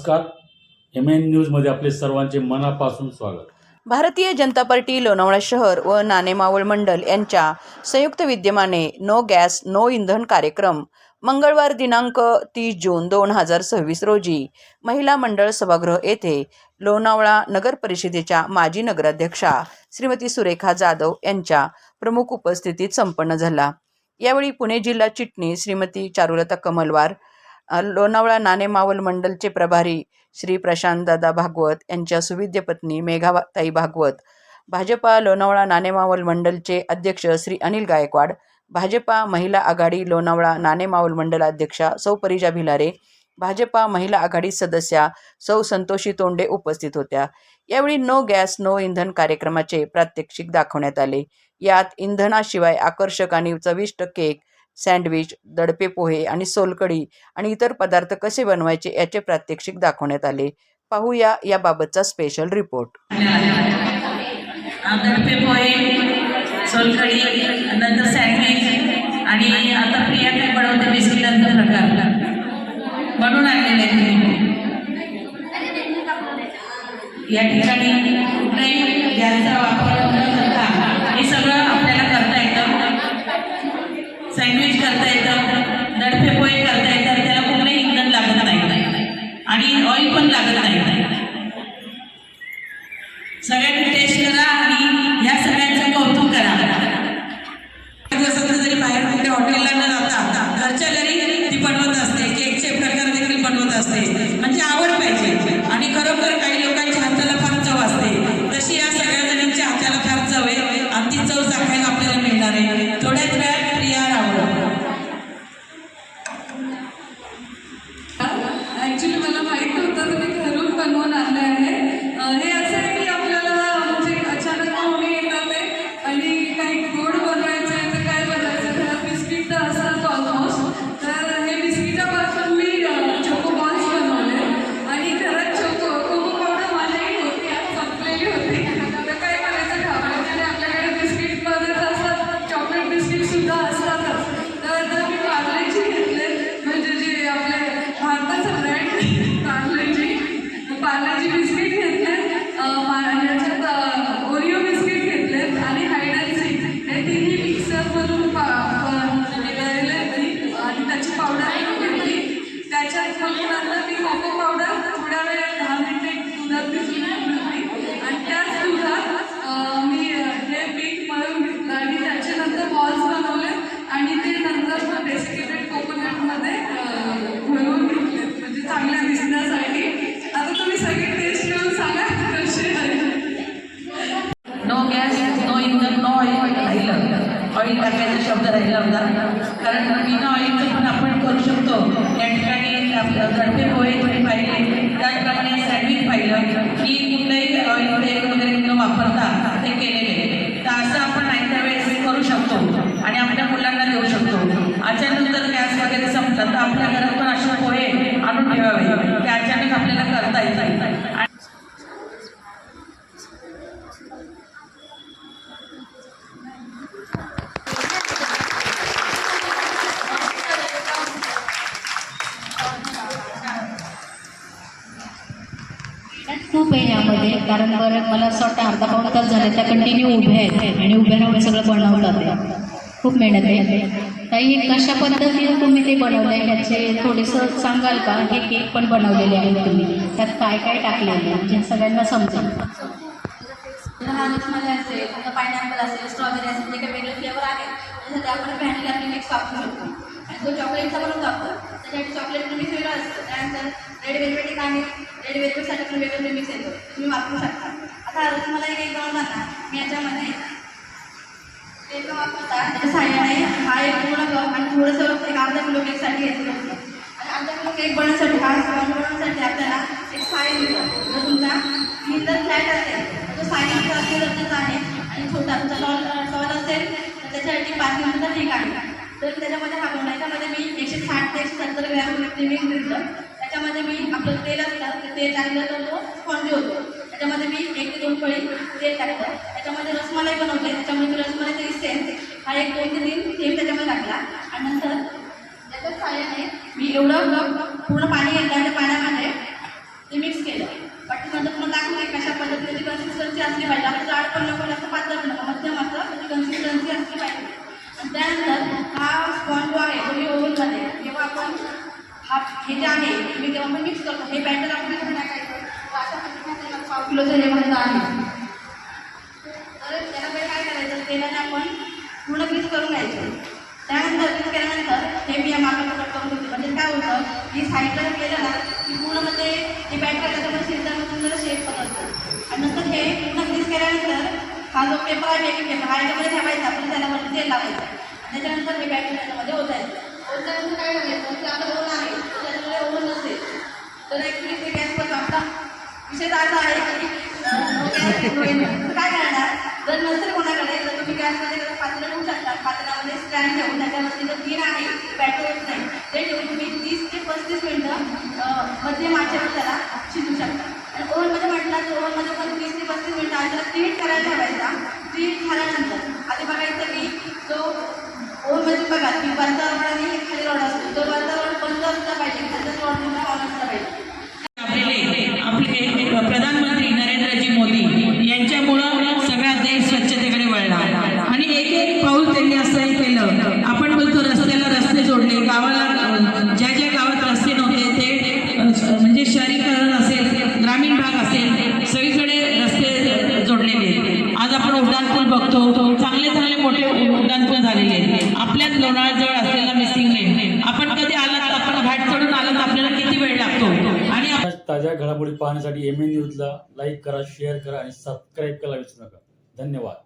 नमस्कार. MN न्यूजमध्ये आपले सर्वांचे मनापासून स्वागत. भारतीय जनता पार्टी लोणावळा शहर व नाणेमावळ मंडल यांच्या संयुक्त विद्यमाने नो गॅस नो इंधन कार्यक्रम मंगळवार दिनांक 30 जून 2026 रोजी महिला मंडळ सभागृह येथे लोणावळा नगर परिषदेच्या माजी नगराध्यक्षा श्रीमती सुरेखा जाधव यांच्या प्रमुख उपस्थितीत संपन्न झाला. यावेळी पुणे जिल्हा चिटणीस श्रीमती चारुलता कमलवार, लोणावळा नाणेमावळ मंडलचे प्रभारी श्री प्रशांतदादा भागवत यांच्या सुविद्य पत्नी मेघाताई भागवत, भाजपा लोणावळा नाणेमावळ मंडलचे अध्यक्ष श्री अनिल गायकवाड, भाजपा महिला आघाडी लोणावळा नाणेमावळ मंडल अध्यक्षा सौ परिजा भिलारे, भाजपा महिला आघाडी सदस्या सौ संतोषी तोंडे उपस्थित होत्या. यावेळी नो गॅस नो इंधन कार्यक्रमाचे प्रात्यक्षिक दाखवण्यात आले. यात इंधनाशिवाय आकर्षक आणि चविष्ट केक, सँडविच, दडपे पोहे आणि सोलकढी आणि इतर पदार्थ कसे बनवायचे याचे प्रात्यक्षिक दाखवण्यात आले. पाहूया याबाबतचा स्पेशल रिपोर्ट. दडपे पोहे, सोलकढी, नंतर सँडविच आणि आता प्रिया काय बनवते बिस्किटांचा प्रकार बनवून आणलेले आहेत. या ठिकाणी कुठलाही गॅसचा वापर न करता हे सगळं आपल्याला करता येतं. सँडविच करता येतं, दडपे पोहे करता येतात, त्याला कुठलंही इंधन लागत नाही आणि ऑइल पण लागत नाही. सगळ्यांनी टेस्ट करा आणि ह्या सगळ्यांचं कौतुक करा. जरी बाहेर कुठे हॉटेलला न जाता घरच्या घरी ती बनवत असते, केकचे प्रकार देखील बनवत असते. म्हणजे आवड पाहिजे आणि खरोखर काही लोकांच्या हाताला फार चव असते, तशी या सगळ्या जणांच्या हाताला फार चव आहे आणि ती चव चाखायला आपल्याला मिळणार आहे. थोड्याच वेळात प्रिया रावळ. ॲक्च्युली मला माहीत होतं तर मी घरून बनवून आणलं आहे. हे असं आहे की आपल्याला म्हणजे अचानक पाहुणे येतात आणि काही गोड बनवायचं आहे तर काय बनायचं, घरात बिस्किट तर असतात ऑलमोस्ट. तर हे बिस्किटापासून मी चोको बॉल्स बनवले आणि घरात कोको पावडर माझ्याही होती, संपलेली होती. तर काय करायचं, घाबरायचं आणि आपल्याकडे बिस्किटमध्ये असतात, चॉकलेट बिस्किटसुद्धा असतातच. तर मी पार्लेची घेतले, म्हणजे जे आपले भारताचं ब्रँड पार्लेजी बिस्किट घेतले, याच्यात ओरिओ बिस्किट घेतले आणि हाईड अँड सीक हे तिन्ही मिक्सरमधून मिळालेले आणि त्याची पावडर घेतली. त्याच्यात मग नंतर मी कोको पावडर थोड्या वेळ 10 मिनिटे दुधात भिजवून घेतली आणि त्याच दुधात मी हे पीठ मळून घेतलं आणि त्याच्यानंतर बॉल्स बनवले आणि ते नंतर मग डेसिकेटेड कोकोनटमध्ये भरून घेतले, म्हणजे चांगल्या दिसण्यासाठी. आता तुम्ही सगळे टेस्ट करून सांगा कसे आहे. नो गॅस नो इंधन नो ऑइल राहिलं, ऑइल टाकायचा शब्द राहिला होता, कारण बिना ऑइलचं पण आपण करू शकतो. या ठिकाणी दडपे पोहे तुम्ही पाहिले, त्याचप्रमाणे सँडविच पाहिलं की कुठलंही ऑइल तेल वगैरे न वापरता ते केलेले. तर असं आपण आयत्या वेळेस करू शकतो आणि आपल्या मुलांना देऊ शकतो. अचानक जर गॅस वगैरे संपतात तर आपल्या घरात पण असे पोहे आणून ठेवावे, ते अचानक आपल्याला करता येतात. खूप आहे यामध्ये, कारण बरं मला असं वाटतं अर्धा पाऊण तास झाले त्या कंटिन्यू उभ्या आहेत आणि उभ्या राहून सगळं बनवतात. ते खूप मेहनत आहे. काही कशा पद्धतीने तुम्ही ते बनवलं आहे ह्याचे थोडंसं सांगाल का? हे केक पण बनवलेले आहेत तुम्ही, त्यात काय काय टाकलेले म्हणजे सगळ्यांना समजेल. हा रसमलाई असेल, आता पायनॅपल असेल, स्ट्रॉबेरी असेल, जे काही वेगळे फ्लेवर आहेत त्यासाठी आपण व्हॅनिला प्रीमिक्स वापरू शकतो. आणि जो चॉकलेटचा बनवतो आपण त्याच्यासाठी चॉकलेट प्रीमिक्स वेगळं असतं. त्यानंतर रेड वेलवेट एक आहे, रेड वेलवेटसाठी पण वेगळं प्रीमिक्स येतो, तुम्ही वापरू शकता. आता हा रसमलाई केक बनवताना मी याच्यामध्ये तेल वापरता त्याच्या साह्याने हा एक पूर्ण कप आणि थोडंसं एक अर्धा किलो केकसाठी घेतलं होतं. आणि अर्धा किलो केक बनवण्यासाठी हा स्पॉन्ज बनवण्यासाठी आपल्याला एक साईज मिळतो. जर तुमचा इंधन फ्लॅट असेल तर तो साईज गरजेचं आहे आणि छोटा तुमचा टॉल असेल तर त्याच्यासाठी 5 मिनिटं ठीक आहे. तर त्याच्यामध्ये हा बनवायच्यामध्ये मी 160 ते 170 ग्रॅम प्रीमिक्स घेतलं. त्याच्यामध्ये मी आपलं तेल असतं ते तेल टाकलं तर तो स्पॉन्जी होतो. त्याच्यामध्ये मी 1 ते 2 पळी तेल टाकलं. त्याच्यामध्ये रसमलाई बनवते, त्याच्यामध्ये रसमलाईचा सेम हा 1 2 ते 3 थेंब त्याच्यामध्ये टाकला आणि नंतर त्याच्या साह्याने मी एवढं पूर्ण पाणी घेतलं आणि त्या पाण्यामध्ये हा हे जे आहे तुम्ही जेव्हा आपण मिक्स करतो हे बॅटर आपण कसं टाकायचं तर अशा पद्धतीने आपल्याला 1/4 किलोचं हे म्हणतं आहे. तर त्याला पहिले काय करायचं तेलाने आपण पूर्ण मिक्स करून घ्यायचं. त्यानंतर मिक्स केल्यानंतर हे मी या मापाला कट करून घेते. म्हणजे काय होतं की साईडला केलं ना की पूर्ण म्हणजे हे बॅटर त्याच्यामध्ये शिजल्यानंतर जरा शेप पण असतो. आणि नंतर हे पूर्ण मिक्स केल्यानंतर हा जो पेपर आहे बेकिंग पेपर हा याच्यामध्ये ठेवायचा आपण त्याच्यावरती तेल लावायचं. त्याच्यानंतर हे बॅटर त्याच्यामध्ये ओतायचं. ओतल्यानंतर काय करायचं की आपलं ओव्हन आहे त्याच्यामध्ये ओव्हन नसेल तर ॲक्च्युली ते गॅसवर आपला विषय असा आहे की काय करणार जर नसेल कोणाकडे तर तुम्ही गॅसमध्ये पातेलं ठेवू शकता. पातेल्यामध्ये स्टँड ठेवून त्याच्यावरती जर तीन आहे बॅटर होत नाही ते ठेवून तुम्ही 30 ते 35 मिनटं मध्यम आचेवर त्याला शिजू शकता. आणि ओव्हनमध्ये म्हटलं तर ओव्हनमध्ये पण 30 ते 35 मिनटं आधी त्याला प्रीहीट करायला ठेवायचा. प्रीहीट झाल्यानंतर आधी बघायचं की जो ओव्हनमध्ये बघा की वरचा रॉड आणि खाली रॉड असतो तो वरचा रॉड बंद असला पाहिजे खालचा रॉड तुम्हाला ऑन असला पाहिजे. आपले प्रधानमंत्री नरेंद्रजी मोदी यांच्यामुळं सगळा देश स्वच्छतेकडे वळला आणि एक एक पाऊल त्यांनी असं केलं. आपण बोलतो रस्त्याला रस्ते जोडले, गावाला ज्या ज्या गावात रस्ते नव्हते ते म्हणजे शहरीकरण असेल ग्रामीण भाग असेल सगळीकडे रस्ते जोडलेले. आज आपण उड्डाणपूल बघतो, चांगले चांगले मोठे उड्डाणपूल झालेले आहेत. आपल्याच लोणावळ्याजवळ असलेला मिसिंग लेन आपण कधी आलात आपण घाट चढून आलात आपल्याला किती वेळ लागतो. आणि ताज्या घडामोडी पाहण्यासाठी MN न्यूजला लाईक करा, शेअर करा आणि सबस्क्राईब करायला विसरू नका. धन्यवाद.